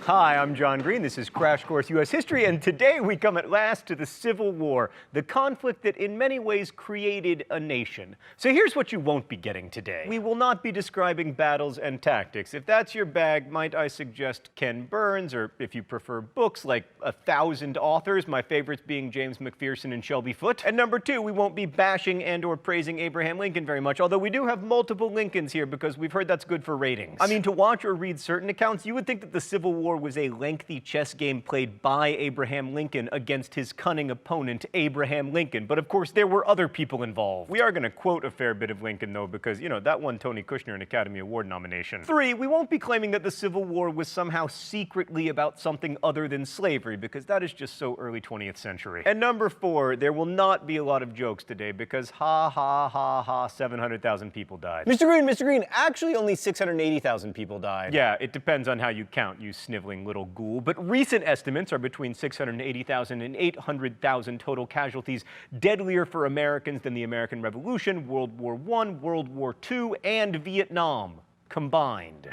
Hi, I'm John Green. This is Crash Course U.S. History, and today we come at last to the Civil War, the conflict that in many ways created a nation. So here's what you won't be getting today. We will not be describing battles and tactics. If that's your bag, might I suggest Ken Burns, or if you prefer books, like 1,000 authors, my favorites being James McPherson and Shelby Foote. And number two, we won't be bashing and or praising Abraham Lincoln very much, although we do have multiple Lincolns here because we've heard that's good for ratings. I mean, to watch or read certain accounts, you would think that the Civil War was a lengthy chess game played by Abraham Lincoln against his cunning opponent, Abraham Lincoln. But of course, there were other people involved. We are going to quote a fair bit of Lincoln, though, because, you know, that won Tony Kushner an Academy Award nomination. Three, we won't be claiming that the Civil War was somehow secretly about something other than slavery, because that is just so early 20th century. And number four, there will not be a lot of jokes today, because ha ha ha ha, 700,000 people died. Mr. Green, actually only 680,000 people died. Yeah, it depends on how you count, you sniveling little ghoul, but recent estimates are between 680,000 and 800,000 total casualties, deadlier for Americans than the American Revolution, World War I, World War II, and Vietnam combined.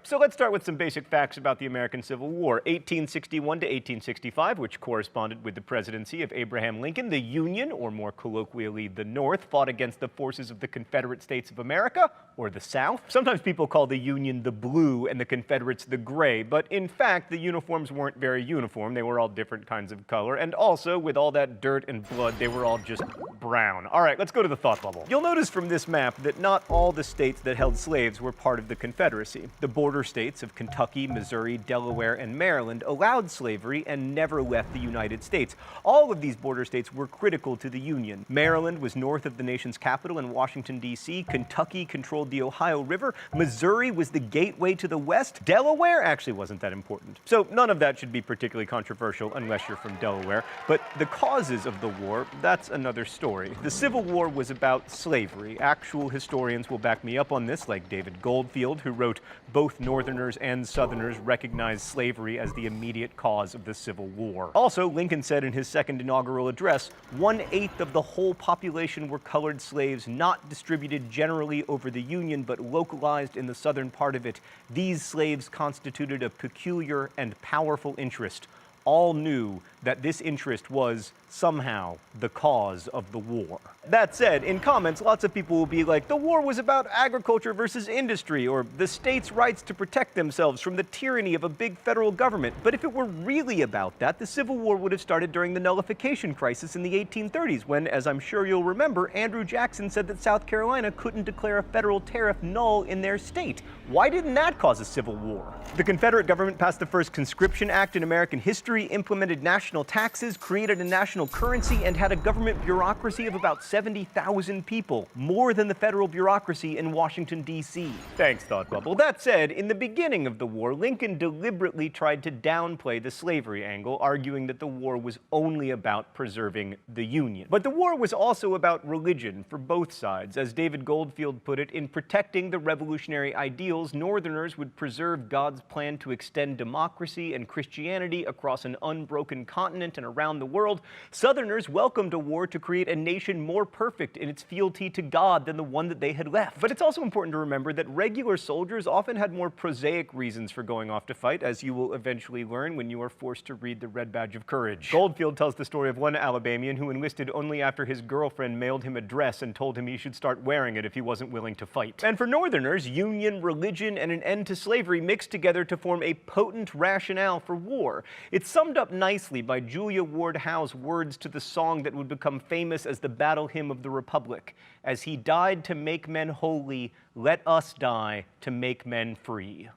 So let's start with some basic facts about the American Civil War. 1861 to 1865, which corresponded with the presidency of Abraham Lincoln, the Union, or more colloquially, the North, fought against the forces of the Confederate States of America, or the South. Sometimes people call the Union the blue and the Confederates the gray, but in fact, the uniforms weren't very uniform. They were all different kinds of color, and also, with all that dirt and blood, they were all just brown. All right, let's go to the thought bubble. You'll notice from this map that not all the states that held slaves were part of the Confederacy. The border states of Kentucky, Missouri, Delaware, and Maryland allowed slavery and never left the United States. All of these border states were critical to the Union. Maryland was north of the nation's capital in Washington, D.C. Kentucky controlled the Ohio River. Missouri was the gateway to the West. Delaware actually wasn't that important. So none of that should be particularly controversial unless you're from Delaware. But the causes of the war, that's another story. The Civil War was about slavery. Actual historians will back me up on this, like David Goldfield, who wrote, "Both Northerners and Southerners recognized slavery as the immediate cause of the Civil War." Also, Lincoln said in his second inaugural address, 1/8 of the whole population were colored slaves, not distributed generally over the Union, but localized in the southern part of it. These slaves constituted a peculiar and powerful interest. All knew that this interest was, somehow, the cause of the war. That said, in comments, lots of people will be like, the war was about agriculture versus industry, or the states' rights to protect themselves from the tyranny of a big federal government. But if it were really about that, the Civil War would have started during the nullification crisis in the 1830s, when, as I'm sure you'll remember, Andrew Jackson said that South Carolina couldn't declare a federal tariff null in their state. Why didn't that cause a civil war? The Confederate government passed the first conscription act in American history, implemented national taxes, created a national currency, and had a government bureaucracy of about 70,000 people, more than the federal bureaucracy in Washington, D.C. Thanks, Thought Bubble. That said, in the beginning of the war, Lincoln deliberately tried to downplay the slavery angle, arguing that the war was only about preserving the Union. But the war was also about religion for both sides. As David Goldfield put it, in protecting the revolutionary ideals, Northerners would preserve God's plan to extend democracy and Christianity across an unbroken continent and around the world. Southerners welcomed a war to create a nation more perfect in its fealty to God than the one that they had left. But it's also important to remember that regular soldiers often had more prosaic reasons for going off to fight, as you will eventually learn when you are forced to read the Red Badge of Courage. Goldfield tells the story of one Alabamian who enlisted only after his girlfriend mailed him a dress and told him he should start wearing it if he wasn't willing to fight. And for Northerners, union, religion, and an end to slavery mixed together to form a potent rationale for war. It's summed up nicely by Julia Ward Howe's words to the song that would become famous as the battle hymn of the Republic. As he died to make men holy, let us die to make men free.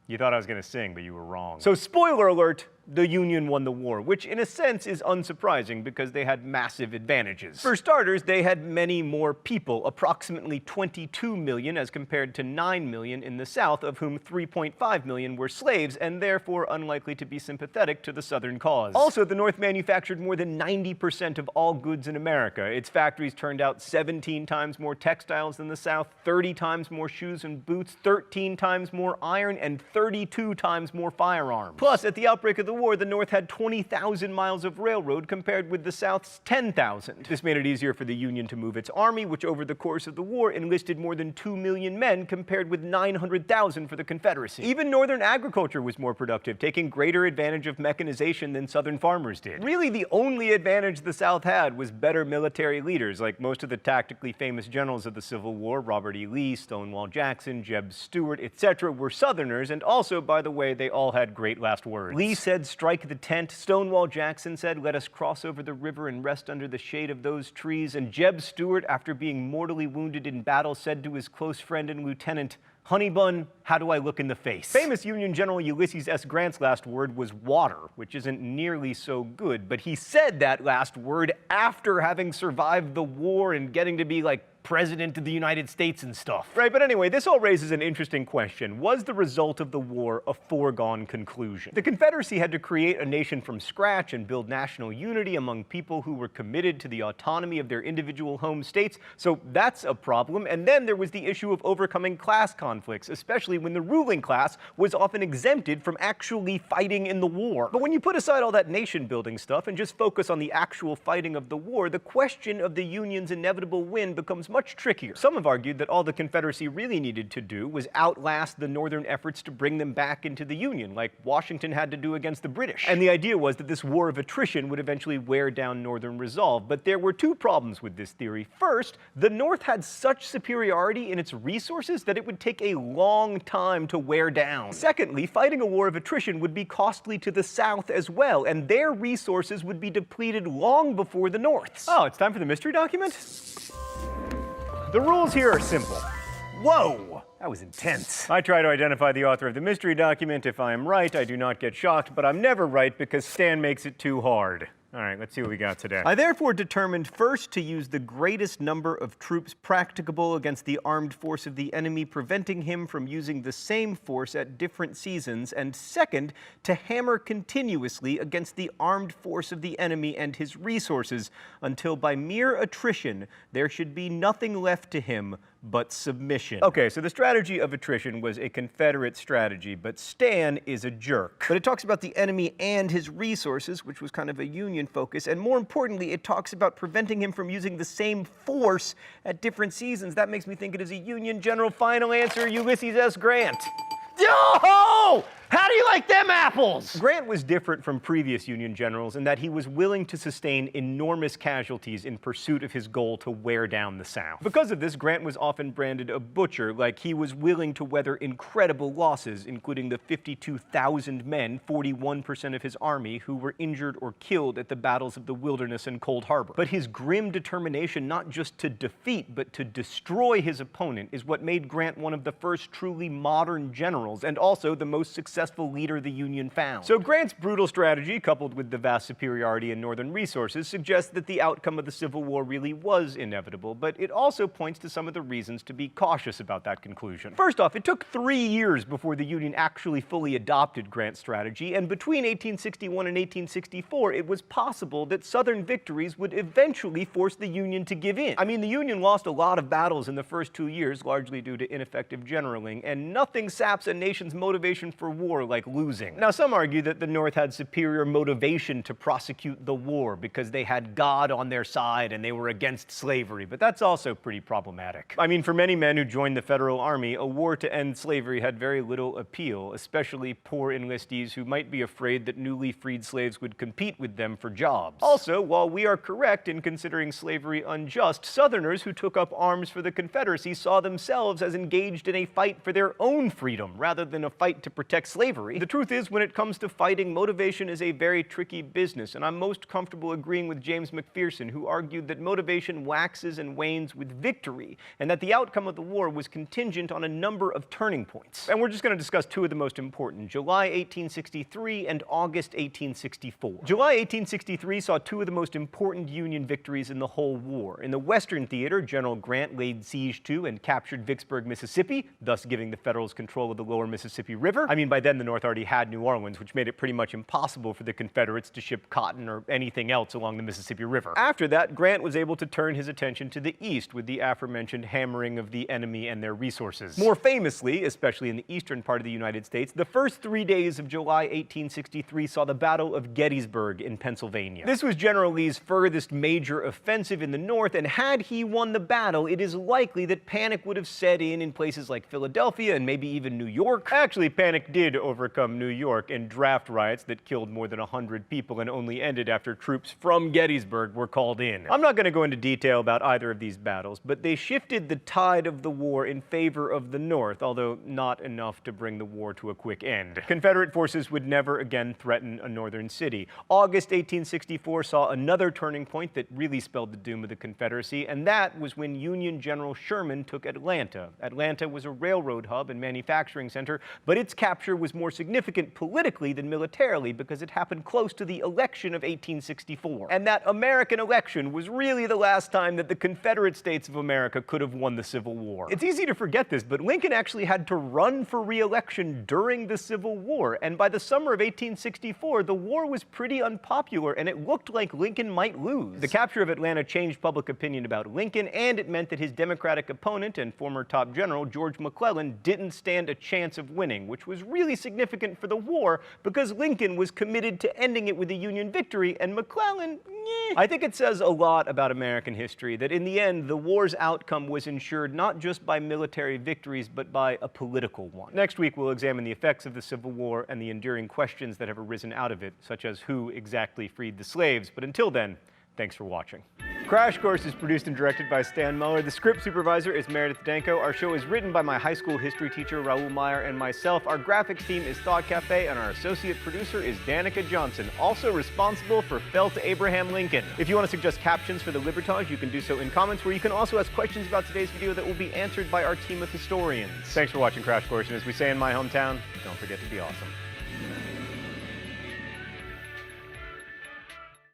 You thought I was going to sing, but you were wrong. So spoiler alert, the Union won the war, which in a sense is unsurprising because they had massive advantages. For starters, they had many more people, approximately 22 million as compared to 9 million in the South, of whom 3.5 million were slaves and therefore unlikely to be sympathetic to the Southern cause. Also, the North manufactured more than 90% of all goods in America. Its factories turned out 17 times more textiles than the South, 30 times more shoes and boots, 13 times more iron, and 32 times more firearms. Plus, at the outbreak of the War, the North had 20,000 miles of railroad compared with the South's 10,000. This made it easier for the Union to move its army, which over the course of the war enlisted more than 2 million men compared with 900,000 for the Confederacy. Even Northern agriculture was more productive, taking greater advantage of mechanization than Southern farmers did. Really, the only advantage the South had was better military leaders, like most of the tactically famous generals of the Civil War, Robert E. Lee, Stonewall Jackson, Jeb Stuart, etc., were Southerners, and also, by the way, they all had great last words. Lee said, "Strike the tent." Stonewall Jackson said, "Let us cross over the river and rest under the shade of those trees." And Jeb Stuart, after being mortally wounded in battle, said to his close friend and lieutenant, "Honeybun, how do I look in the face?" Famous Union General Ulysses S. Grant's last word was water, which isn't nearly so good, but he said that last word after having survived the war and getting to be like President of the United States and stuff. Right, but anyway, this all raises an interesting question. Was the result of the war a foregone conclusion? The Confederacy had to create a nation from scratch and build national unity among people who were committed to the autonomy of their individual home states, so that's a problem. And then there was the issue of overcoming class conflicts, especially when the ruling class was often exempted from actually fighting in the war. But when you put aside all that nation-building stuff and just focus on the actual fighting of the war, the question of the Union's inevitable win becomes much trickier. Some have argued that all the Confederacy really needed to do was outlast the Northern efforts to bring them back into the Union, like Washington had to do against the British. And the idea was that this war of attrition would eventually wear down Northern resolve. But there were two problems with this theory. First, the North had such superiority in its resources that it would take a long time to wear down. Secondly, fighting a war of attrition would be costly to the South as well, and their resources would be depleted long before the North's. Oh, it's time for the mystery document? The rules here are simple. Whoa, that was intense. I try to identify the author of the mystery document. If I am right, I do not get shocked, but I'm never right because Stan makes it too hard. All right, let's see what we got today. I therefore determined first to use the greatest number of troops practicable against the armed force of the enemy, preventing him from using the same force at different seasons, and second, to hammer continuously against the armed force of the enemy and his resources, until by mere attrition there should be nothing left to him but submission. Okay, so the strategy of attrition was a Confederate strategy, but Stan is a jerk. But it talks about the enemy and his resources, which was kind of a Union focus, and more importantly, it talks about preventing him from using the same force at different seasons. That makes me think it is a Union general. Final answer, Ulysses S. Grant. Yo-ho! How do you like them apples? Grant was different from previous Union generals in that he was willing to sustain enormous casualties in pursuit of his goal to wear down the South. Because of this, Grant was often branded a butcher, like he was willing to weather incredible losses, including the 52,000 men, 41% of his army, who were injured or killed at the battles of the Wilderness and Cold Harbor. But his grim determination not just to defeat, but to destroy his opponent is what made Grant one of the first truly modern generals, and also the most successful leader the Union found. So Grant's brutal strategy, coupled with the vast superiority in Northern resources, suggests that the outcome of the Civil War really was inevitable, but it also points to some of the reasons to be cautious about that conclusion. First off, it took 3 years before the Union actually fully adopted Grant's strategy, and between 1861 and 1864, it was possible that Southern victories would eventually force the Union to give in. I mean, the Union lost a lot of battles in the first 2 years, largely due to ineffective generaling, and nothing saps a nation's motivation for war like losing. Now, some argue that the North had superior motivation to prosecute the war because they had God on their side and they were against slavery, but that's also pretty problematic. I mean, for many men who joined the Federal Army, a war to end slavery had very little appeal, especially poor enlistees who might be afraid that newly freed slaves would compete with them for jobs. Also, while we are correct in considering slavery unjust, Southerners who took up arms for the Confederacy saw themselves as engaged in a fight for their own freedom rather than a fight to protect slavery. The truth is, when it comes to fighting, motivation is a very tricky business, and I'm most comfortable agreeing with James McPherson, who argued that motivation waxes and wanes with victory, and that the outcome of the war was contingent on a number of turning points. And we're just going to discuss two of the most important, July 1863 and August 1864. July 1863 saw two of the most important Union victories in the whole war. In the Western Theater, General Grant laid siege to and captured Vicksburg, Mississippi, thus giving the Federals control of the lower Mississippi River. By then then the North already had New Orleans, which made it pretty much impossible for the Confederates to ship cotton or anything else along the Mississippi River. After that, Grant was able to turn his attention to the east with the aforementioned hammering of the enemy and their resources. More famously, especially in the eastern part of the United States, the first 3 days of July 1863 saw the Battle of Gettysburg in Pennsylvania. This was General Lee's furthest major offensive in the North, and had he won the battle, it is likely that panic would have set in places like Philadelphia and maybe even New York. Actually, panic did overcome New York in draft riots that killed more than 100 people and only ended after troops from Gettysburg were called in. I'm not going to go into detail about either of these battles, but they shifted the tide of the war in favor of the North, although not enough to bring the war to a quick end. Confederate forces would never again threaten a northern city. August 1864 saw another turning point that really spelled the doom of the Confederacy, and that was when Union General Sherman took Atlanta. Atlanta was a railroad hub and manufacturing center, but its capture was more significant politically than militarily because it happened close to the election of 1864. And that American election was really the last time that the Confederate States of America could have won the Civil War. It's easy to forget this, but Lincoln actually had to run for re-election during the Civil War, and by the summer of 1864, the war was pretty unpopular, and it looked like Lincoln might lose. The capture of Atlanta changed public opinion about Lincoln, and it meant that his Democratic opponent and former top general, George McClellan, didn't stand a chance of winning, which was really significant for the war because Lincoln was committed to ending it with a Union victory, and McClellan, I think it says a lot about American history that in the end, the war's outcome was ensured not just by military victories, but by a political one. Next week, we'll examine the effects of the Civil War and the enduring questions that have arisen out of it, such as who exactly freed the slaves. But until then, thanks for watching. Crash Course is produced and directed by Stan Muller. The script supervisor is Meredith Danko. Our show is written by my high school history teacher, Raul Meyer, and myself. Our graphics team is Thought Cafe, and our associate producer is Danica Johnson, also responsible for Fell to Abraham Lincoln. If you want to suggest captions for the Libertage, you can do so in comments, where you can also ask questions about today's video that will be answered by our team of historians. Thanks for watching Crash Course, and as we say in my hometown, don't forget to be awesome.